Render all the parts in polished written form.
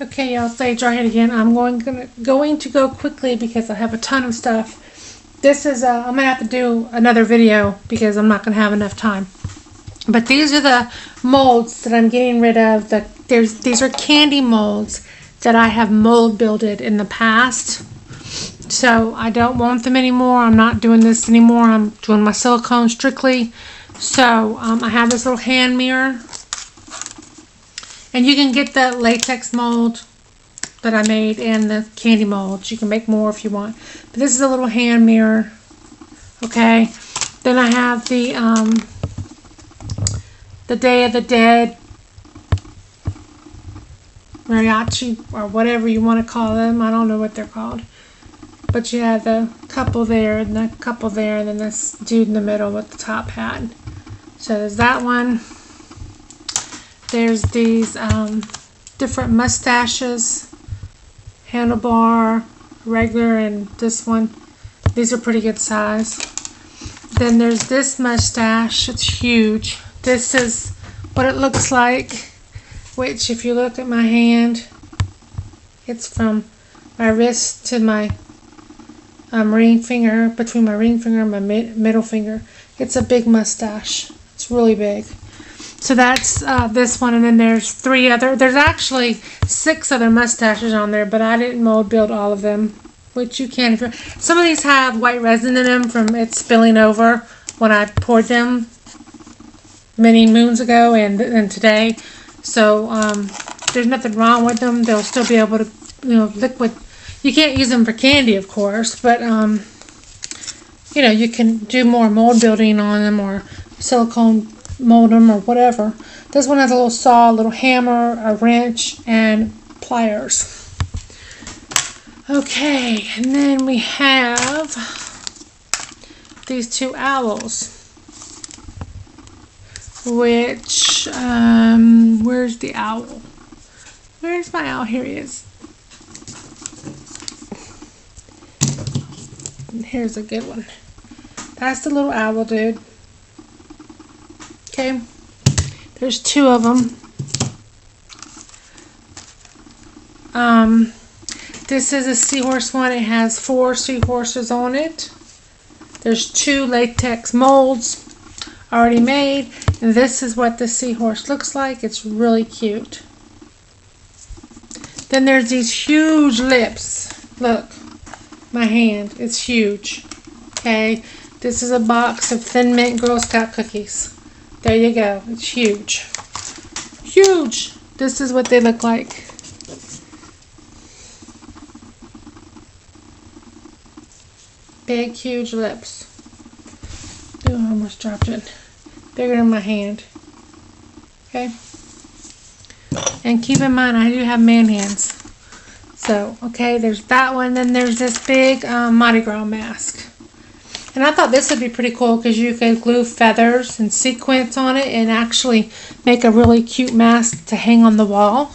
Okay, y'all, stay dry it again. I'm going to go quickly because I have a ton of stuff. This is I'm gonna have to do another video because I'm not gonna have enough time. But these are the molds that I'm getting rid of. These are candy molds that I have mold builded in the past. So I don't want them anymore. I'm not doing this anymore. I'm doing my silicone strictly. So I have this little hand mirror. And you can get the latex mold that I made and the candy molds. You can make more if you want. But this is a little hand mirror. Okay. Then I have the Day of the Dead mariachi or whatever you want to call them. I don't know what they're called. But you have the couple there and the couple there and then this dude in the middle with the top hat. So there's that one. There's these different mustaches, handlebar, regular, and this one. These are pretty good size. Then there's this mustache. It's huge. This is what it looks like, which if you look at my hand, it's from my wrist to my ring finger, between my ring finger and my middle finger. It's a big mustache. It's really big. So that's this one, and then there's there's actually 6 other mustaches on there, but I didn't mold build all of them, which you can. Some of these have white resin in them from it spilling over when I poured them many moons ago and today. So there's nothing wrong with them. They'll still be able to, liquid. You can't use them for candy, of course, but you can do more mold building on them or silicone mold them or whatever. This one has a little saw, a little hammer, a wrench, and pliers. Okay, and then we have these 2 owls, which, where's the owl? Where's my owl? Here he is. And here's a good one. That's the little owl dude. Okay, there's 2 of them. This is a seahorse one. It has 4 seahorses on it. There's 2 latex molds already made. And this is what the seahorse looks like. It's really cute. Then there's these huge lips. Look, my hand. It's huge. Okay, this is a box of Thin Mint Girl Scout cookies. There you go. It's huge. Huge. This is what they look like. Big, huge lips. Ooh, I almost dropped it. Bigger than my hand. Okay. And keep in mind, I do have man hands. So, okay, there's that one. Then there's this big Mardi Gras mask. And I thought this would be pretty cool because you could glue feathers and sequins on it and actually make a really cute mask to hang on the wall.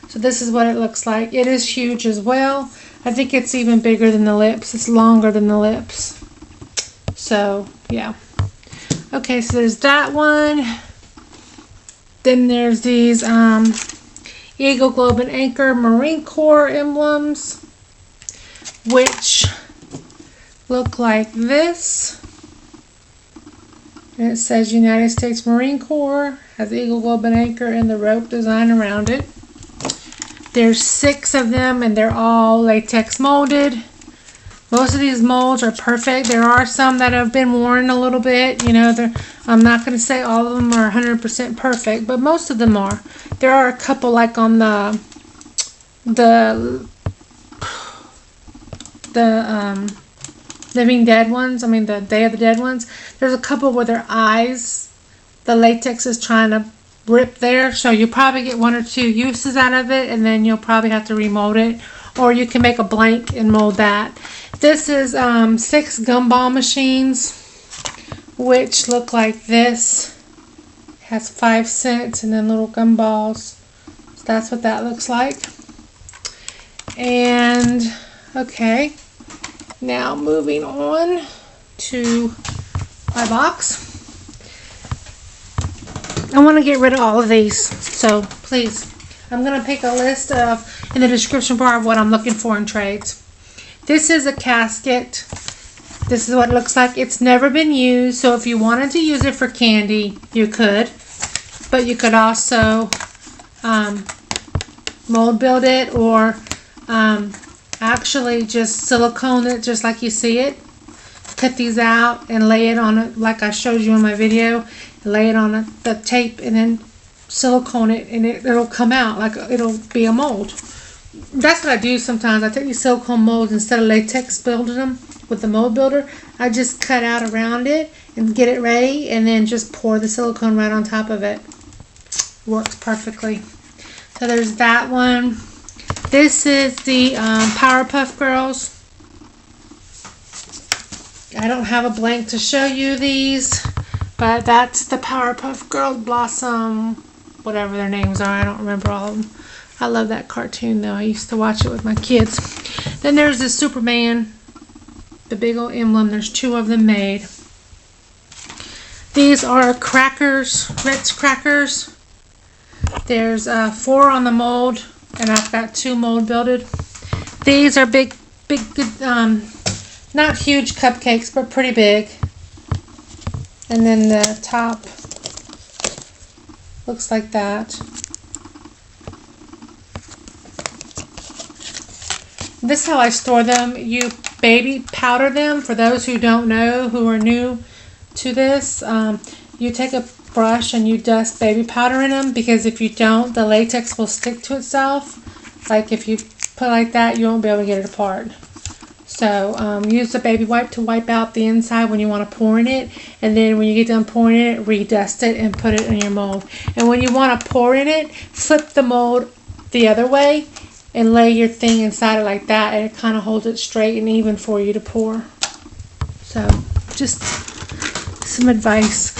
So this is what it looks like. It is huge as well. I think it's even bigger than the lips. It's longer than the lips. So, yeah. Okay, so there's that one. Then there's these Eagle, Globe, and Anchor Marine Corps emblems, which look like this. And it says United States Marine Corps, has Eagle, Globe, and Anchor and the rope design around it. There's 6 of them and they're all latex molded. Most of these molds are perfect. There are some that have been worn a little bit. I'm not going to say all of them are 100% perfect, but most of them are. There are a couple like on the Living Dead ones. I mean the Day of the Dead ones. There's a couple where their eyes, the latex is trying to rip there. So you'll probably get 1 or 2 uses out of it, and then you'll probably have to remold it. Or you can make a blank and mold that. This is 6 gumball machines, which look like this. It has 5 cents and then little gumballs. So that's what that looks like. And, okay. Now moving on to my box. I want to get rid of all of these. So please I'm going to pick a list in the description bar of what I'm looking for in trades. This is a casket. This is what it looks like. It's never been used, so if you wanted to use it for candy, you could. But you could also mold build it, or actually just silicone it just like you see it. Cut these out and lay it on it like I showed you in my video. Lay it on the tape and then silicone it, and it'll come out like it'll be a mold. That's what I do sometimes. I take these silicone molds, instead of latex building them with the mold builder, I just cut out around it and get it ready, and then just pour the silicone right on top of it. Works perfectly. So there's that one. This is the Powerpuff Girls. I don't have a blank to show you these, but that's the Powerpuff Girls Blossom, whatever their names are. I don't remember all of them. I love that cartoon though. I used to watch it with my kids. Then there's the Superman, the big old emblem. There's 2 of them made. These are crackers, Ritz crackers. There's 4 on the mold, and I've got 2 mold builded. These are big, good, not huge cupcakes, but pretty big. And then the top looks like that. This is how I store them. You baby powder them. For those who don't know, who are new to this, you take a brush and you dust baby powder in them, because if you don't, the latex will stick to itself. Like if you put it like that, you won't be able to get it apart. So use the baby wipe to wipe out the inside when you want to pour in it, and then when you get done pouring it, redust it and put it in your mold. And when you want to pour in it, flip the mold the other way and lay your thing inside it like that, and it kind of holds it straight and even for you to pour. So just some advice.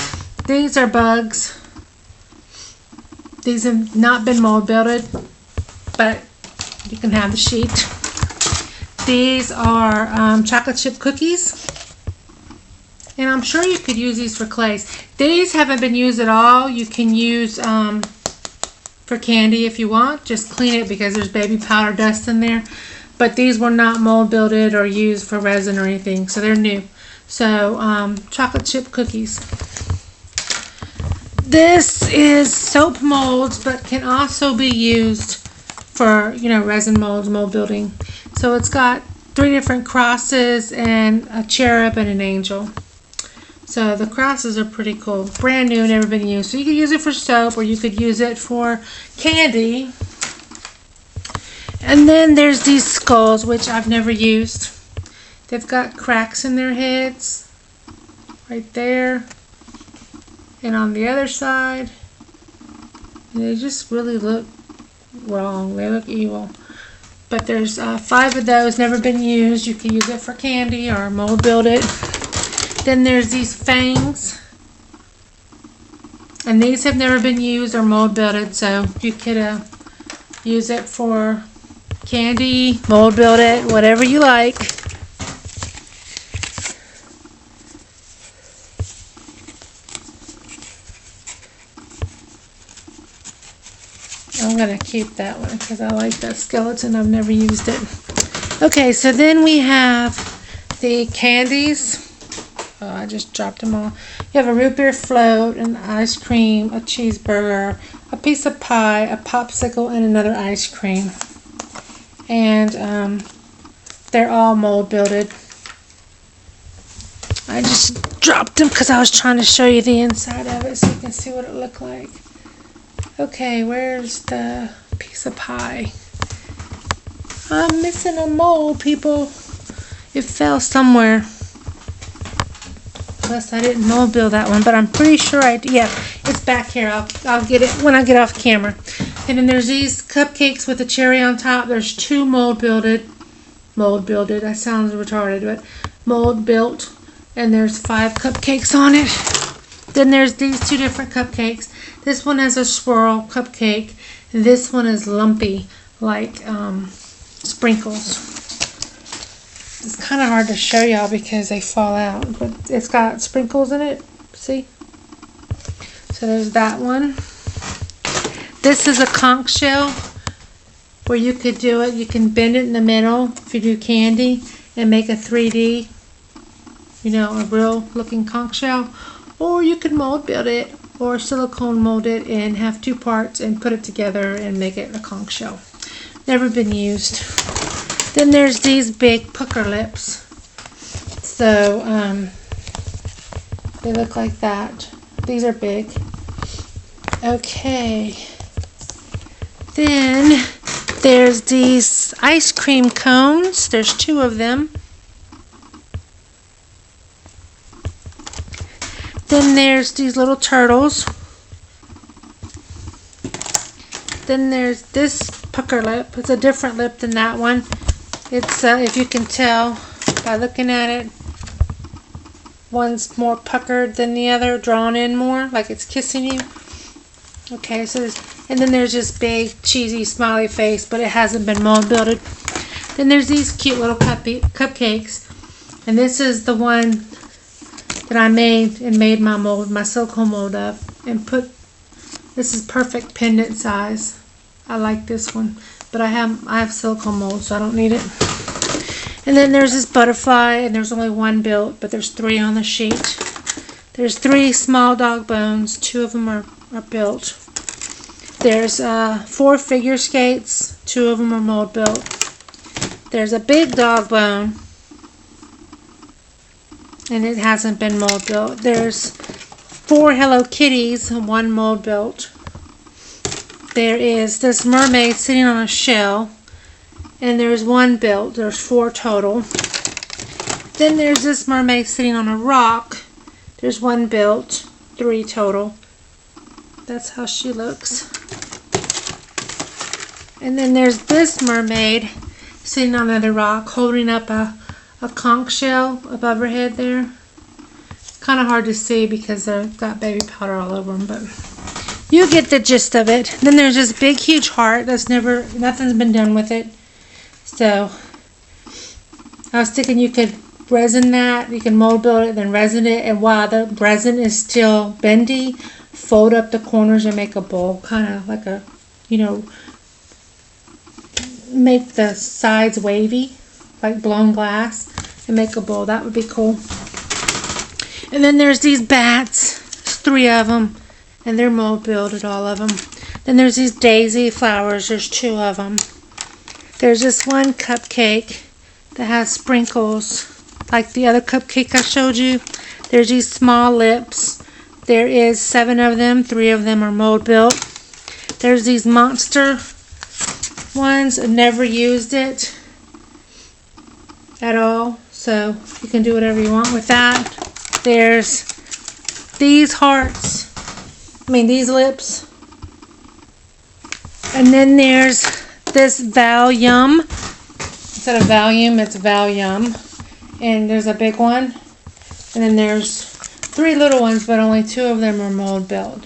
These are bugs. These have not been mold builded, but you can have the sheet. These are chocolate chip cookies, and I'm sure you could use these for clays. These haven't been used at all. You can use for candy if you want. Just clean it because there's baby powder dust in there. But these were not mold builded or used for resin or anything, so they're new. So chocolate chip cookies. This is soap molds, but can also be used for, resin molds, mold building. So it's got 3 different crosses and a cherub and an angel. So the crosses are pretty cool. Brand new, never been used. So you could use it for soap, or you could use it for candy. And then there's these skulls, which I've never used. They've got cracks in their heads. Right there. And on the other side. And they just really look wrong. They look evil. But there's 5 of those, never been used. You can use it for candy or mold build it. Then there's these fangs. And these have never been used or mold builded, so you could use it for candy, mold build it, whatever you like. I'm going to keep that one because I like that skeleton. I've never used it. Okay, so then we have the candies. Oh, I just dropped them all. You have a root beer float, an ice cream, a cheeseburger, a piece of pie, a popsicle, and another ice cream. And they're all mold builded. I just dropped them because I was trying to show you the inside of it so you can see what it looked like. Okay, where's the piece of pie? I'm missing a mold, people. It fell somewhere. Plus, I didn't mold build that one, but I'm pretty sure I did. Yeah, it's back here. I'll get it when I get off camera. And then there's these cupcakes with a cherry on top. There's 2 mold builded. That sounds retarded, but mold built. And there's 5 cupcakes on it. Then there's these 2 different cupcakes. This one has a swirl cupcake. This one is lumpy, like sprinkles. It's kind of hard to show y'all because they fall out, but it's got sprinkles in it. See? So there's that one. this is a conch shell where you could do it. You can bend it in the middle if you do candy and make a 3D, you know, a real looking conch shell. Or you could mold build it or silicone mold it and have two parts and put it together and make it a conch shell. Never been used. Then there's these big pucker lips. So they look like that. These are big. Okay. Then there's these ice cream cones. There's 2 of them. Then there's these little turtles. Then there's this pucker lip. It's a different lip than that one. It's, if you can tell by looking at it, one's more puckered than the other, drawn in more, like it's kissing you. Okay, so and then there's this big cheesy smiley face, but it hasn't been mold builded. Then there's these cute little cupcakes, and this is the one that I made my mold, my silicone mold up, and put. This is perfect pendant size. I like this one, but I have silicone mold, so I don't need it. And then there's this butterfly, and there's only 1 built, but there's 3 on the sheet. There's 3 small dog bones. 2 of them are built. There's 4 figure skates. 2 of them are mold built. There's a big dog bone, and it hasn't been mold built. There's 4 Hello Kitties and 1 mold built. There is this mermaid sitting on a shell, and there's 1 built. There's 4 total. Then there's this mermaid sitting on a rock. There's 1 built, 3 total. That's how she looks. And then there's this mermaid sitting on another rock holding up a conch shell above her head there. Kind of hard to see because they've got baby powder all over them, but you get the gist of it. Then there's this big huge heart that's nothing's been done with it. So I was thinking you could resin that, you can mold build it, then resin it, and while the resin is still bendy, fold up the corners and make a bowl, kind of like a, you know, make the sides wavy, like blown glass, and make a bowl. That would be cool. And then there's these bats. There's 3 of them, and they're mold builded, all of them. Then there's these daisy flowers. There's 2 of them. There's this 1 cupcake that has sprinkles, like the other cupcake I showed you. There's these small lips. There is 7 of them. 3 of them are mold built. There's these monster ones. I've never used it at all, so you can do whatever you want with that. There's these hearts. These lips. And then there's this Valium. Instead of Valium, it's Valium. And there's a big one. And then there's 3 little ones, but only 2 of them are mold built.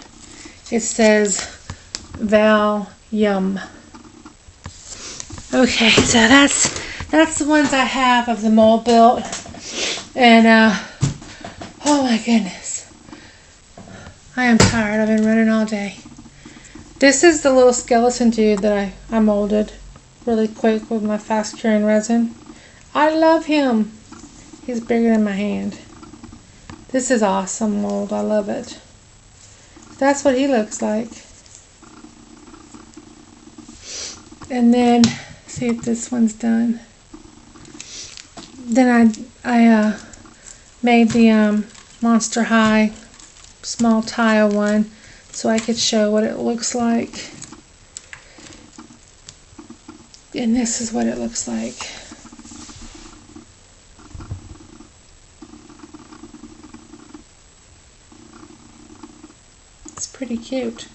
It says Valium. Okay, so that's the ones I have of the mold built. And oh my goodness, I am tired. I've been running all day. This is the little skeleton dude that I molded really quick with my fast curing resin. I love him. He's bigger than my hand. This is awesome mold. I love it. That's what he looks like. And then see if this one's done. Then I made the Monster High small tile one so I could show what it looks like. And this is what it looks like. It's pretty cute.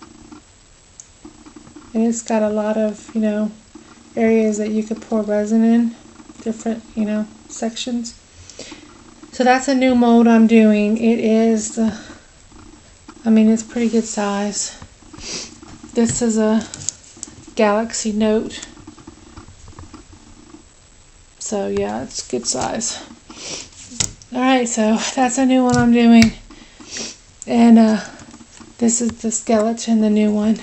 And it's got a lot of, areas that you could pour resin in, different, sections. So that's a new mold I'm doing. It is it's pretty good size. This is a Galaxy Note. So yeah, it's good size. Alright, so that's a new one I'm doing. And this is the skeleton, the new one.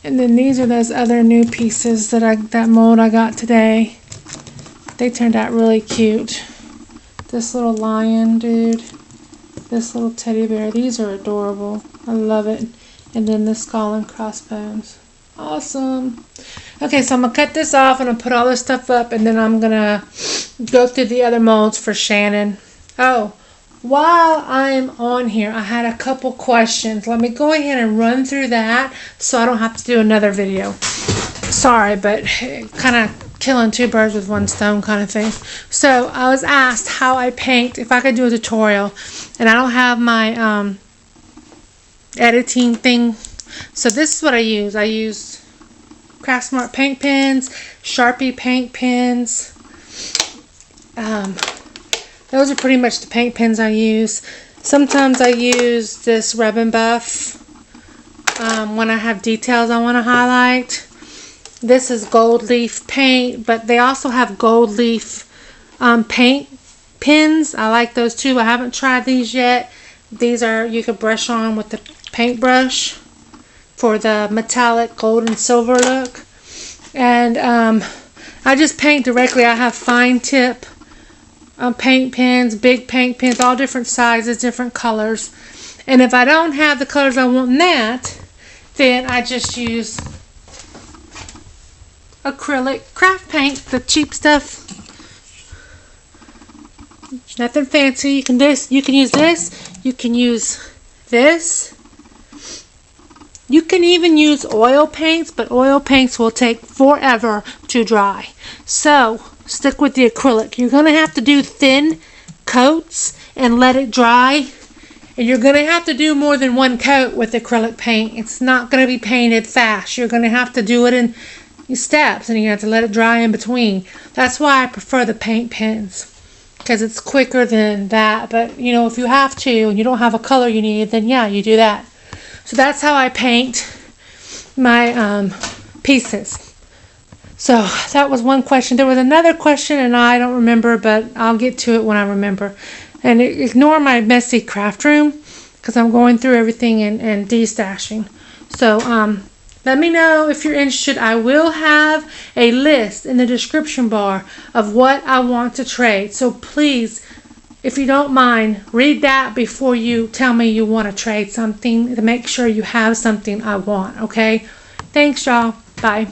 And then these are those other new pieces that mold I got today. They turned out really cute. This little lion dude, this little teddy bear, these are adorable. I love it. And then the skull and crossbones. Awesome. Okay, so I'm going to cut this off and I'll put all this stuff up, and then I'm going to go through the other molds for Shannon. Oh, while I'm on here, I had a couple questions. Let me go ahead and run through that so I don't have to do another video. Sorry, but kind of killing two birds with one stone kind of thing. So I was asked how I paint, if I could do a tutorial, and I don't have my editing thing. So this is what I use. I use Craft Smart paint pens, Sharpie paint pens. Those are pretty much the paint pens I use. Sometimes I use this Rub and Buff when I have details I want to highlight. This is gold leaf paint, but they also have gold leaf paint pens. I like those too. I haven't tried these yet. These are, you could brush on with the paintbrush for the metallic gold and silver look. And I just paint directly. I have fine tip paint pens, big paint pens, all different sizes, different colors. And if I don't have the colors I want in that, then I just use acrylic craft paint, the cheap stuff. Nothing fancy. You can use this. You can use this. You can even use oil paints, but oil paints will take forever to dry. So stick with the acrylic. You're going to have to do thin coats and let it dry. And you're going to have to do more than one coat with acrylic paint. It's not going to be painted fast. You're going to have to do it in steps, and you have to let it dry in between. That's why I prefer the paint pens, because it's quicker than that. But you know, if you have to and you don't have a color you need, then yeah, you do that. So that's how I paint my pieces. So that was one question. There was another question and I don't remember, but I'll get to it when I remember. And ignore my messy craft room because I'm going through everything and de-stashing. So let me know if you're interested. I will have a list in the description bar of what I want to trade. So please, if you don't mind, read that before you tell me you want to trade something, to make sure you have something I want, okay? Thanks, y'all. Bye.